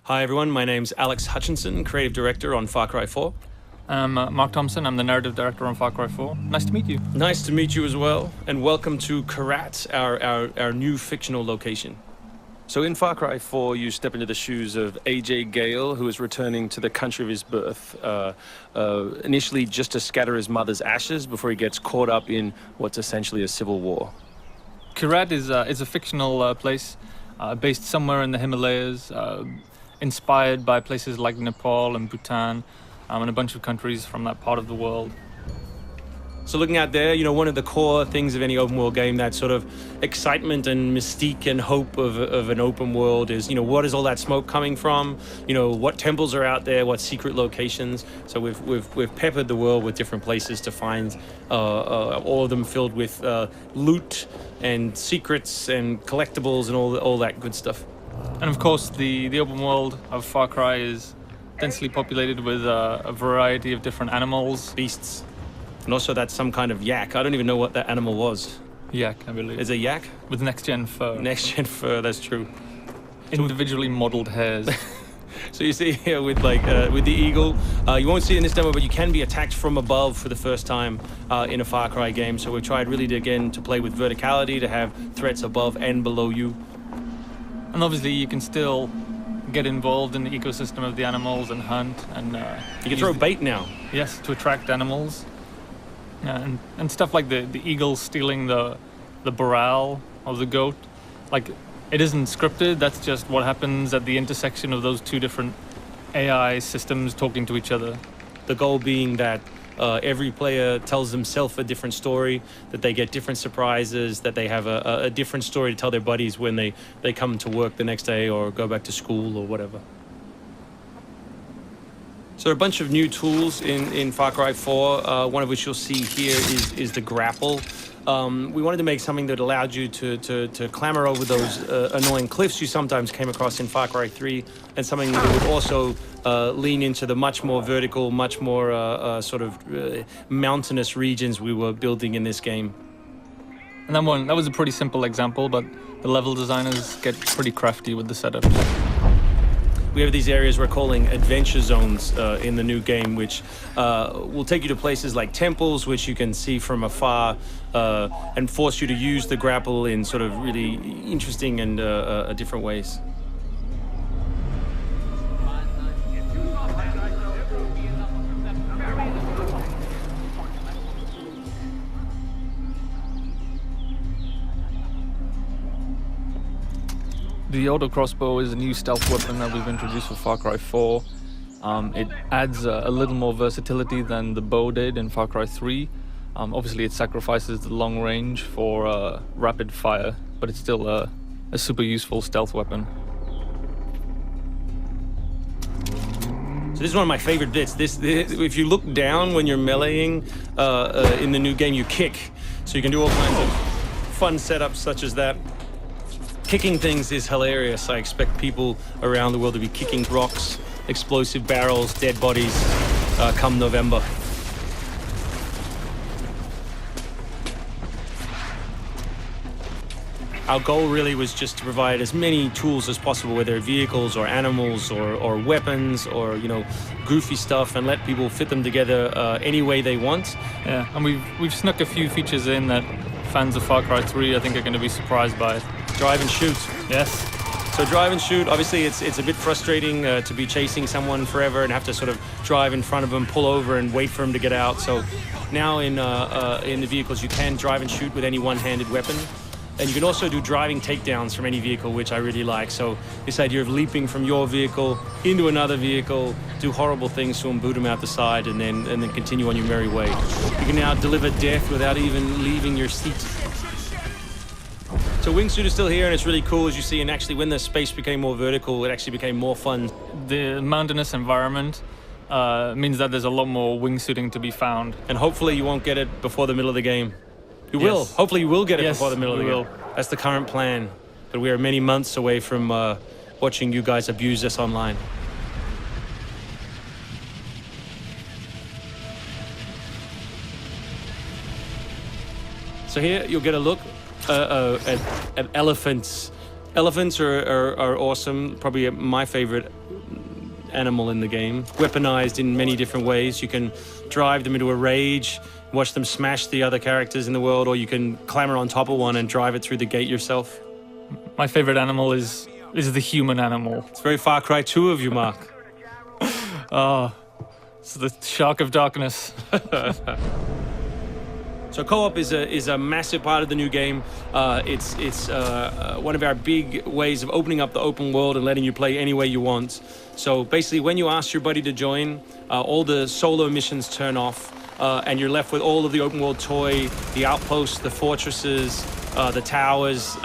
Hi everyone, my name's Alex Hutchinson, Creative Director on Far Cry 4. I'm Mark Thompson, I'm the Narrative Director on Far Cry 4. Nice to meet you. Nice to meet you as well, and welcome to Karat, our new fictional location. So in Far Cry 4, you step into the shoes of AJ Gale, who is returning to the country of his birth, initially just to scatter his mother's ashes before he gets caught up in what's essentially a civil war. Karat is a fictional place based somewhere in the Himalayas, inspired by places like Nepal and Bhutan, and a bunch of countries from that part of the world. So looking out there, one of the core things of any open world game, that sort of excitement and mystique and hope of an open world is, what is all that smoke coming from? What temples are out there? What secret locations? So we've peppered the world with different places to find, all of them filled with loot and secrets and collectibles and all that good stuff. And of course, the open world of Far Cry is densely populated with a variety of different animals. Beasts. And also that's some kind of yak. I don't even know what that animal was. Yak, I believe. Is it a yak? With next-gen fur. Next-gen fur, that's true. Individually modeled hairs. So you see here with the eagle, you won't see it in this demo, but you can be attacked from above for the first time in a Far Cry game. So we've tried really to play with verticality, to have threats above and below you. And obviously you can still get involved in the ecosystem of the animals and hunt. And you can throw bait now. Yes, to attract animals. And stuff like the eagle stealing the barrel of the goat. Like, it isn't scripted, that's just what happens at the intersection of those two different AI systems talking to each other. The goal being that every player tells themselves a different story, that they get different surprises, that they have a different story to tell their buddies when they come to work the next day or go back to school or whatever. So there are a bunch of new tools in Far Cry 4, one of which you'll see here is the grapple. We wanted to make something that allowed you to clamber over those annoying cliffs you sometimes came across in Far Cry 3, and something that would also lean into the much more vertical, much more mountainous regions we were building in this game. And that was a pretty simple example, but the level designers get pretty crafty with the setup. We have these areas we're calling adventure zones in the new game, which will take you to places like temples, which you can see from afar, and force you to use the grapple in sort of really interesting and different ways. The auto crossbow is a new stealth weapon that we've introduced for Far Cry 4. It adds a little more versatility than the bow did in Far Cry 3. Obviously it sacrifices the long range for rapid fire, but it's still a super useful stealth weapon. So this is one of my favorite bits. This if you look down when you're meleeing in the new game, you kick. So you can do all kinds of fun setups such as that. Kicking things is hilarious. I expect people around the world to be kicking rocks, explosive barrels, dead bodies come November. Our goal really was just to provide as many tools as possible, whether vehicles or animals or weapons or goofy stuff, and let people fit them together any way they want. Yeah, and we've snuck a few features in that fans of Far Cry 3 I think are going to be surprised by. Drive and shoot. Yes. So drive and shoot, obviously it's a bit frustrating to be chasing someone forever and have to sort of drive in front of them, pull over and wait for them to get out. So now in the vehicles you can drive and shoot with any one-handed weapon. And you can also do driving takedowns from any vehicle, which I really like. So this idea of leaping from your vehicle into another vehicle, do horrible things to them, boot them out the side, and then continue on your merry way. You can now deliver death without even leaving your seat. So wingsuit is still here, and it's really cool, as you see, and actually when the space became more vertical, it actually became more fun. The mountainous environment means that there's a lot more wingsuiting to be found. And hopefully you won't get it before the middle of the game. You Yes. will. Hopefully you will get it Yes, before the middle of the we game. will. That's the current plan. But we are many months away from watching you guys abuse us online. So here you'll get a look at elephants Elephants are awesome. Probably my favorite animal in the game. Weaponized in many different ways. You can drive them into a rage, watch them smash the other characters in the world, or you can clamber on top of one and drive it through the gate yourself. My favorite animal is the human animal. It's very Far Cry 2 of you, Mark. It's the shark of darkness. So co-op is a massive part of the new game. It's one of our big ways of opening up the open world and letting you play any way you want. So basically, when you ask your buddy to join, all the solo missions turn off, and you're left with all of the open world toy, the outposts, the fortresses, the towers,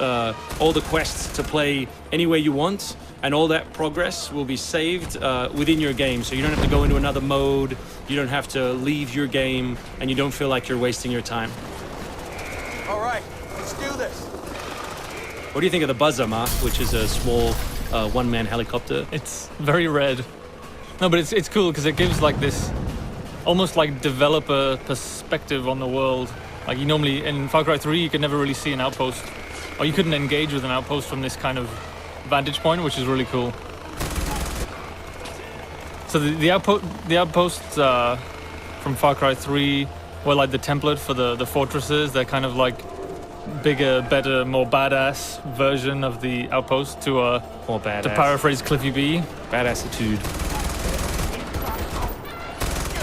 all the quests to play any way you want. And all that progress will be saved within your game. So you don't have to go into another mode, you don't have to leave your game, and you don't feel like you're wasting your time. All right, let's do this. What do you think of the Buzzer, Mark, which is a small one-man helicopter? It's very red. No, but it's cool because it gives like this almost like developer perspective on the world. Like you normally, in Far Cry 3, you could never really see an outpost, or you couldn't engage with an outpost from this kind of vantage point, which is really cool. So the outposts from Far Cry 3 were like the template for the fortresses. They're kind of like bigger, better, more badass version of the outpost to More badass. to paraphrase Cliffy B. Badassitude.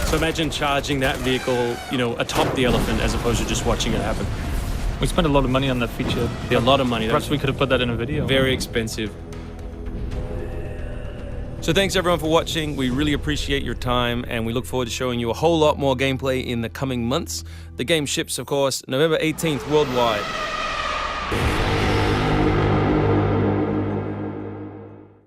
So imagine charging that vehicle, atop the elephant as opposed to just watching it happen. We spent a lot of money on that feature. A lot of money. Perhaps we could have put that in a video. Very expensive. So thanks everyone for watching. We really appreciate your time, and we look forward to showing you a whole lot more gameplay in the coming months. The game ships, of course, November 18th worldwide.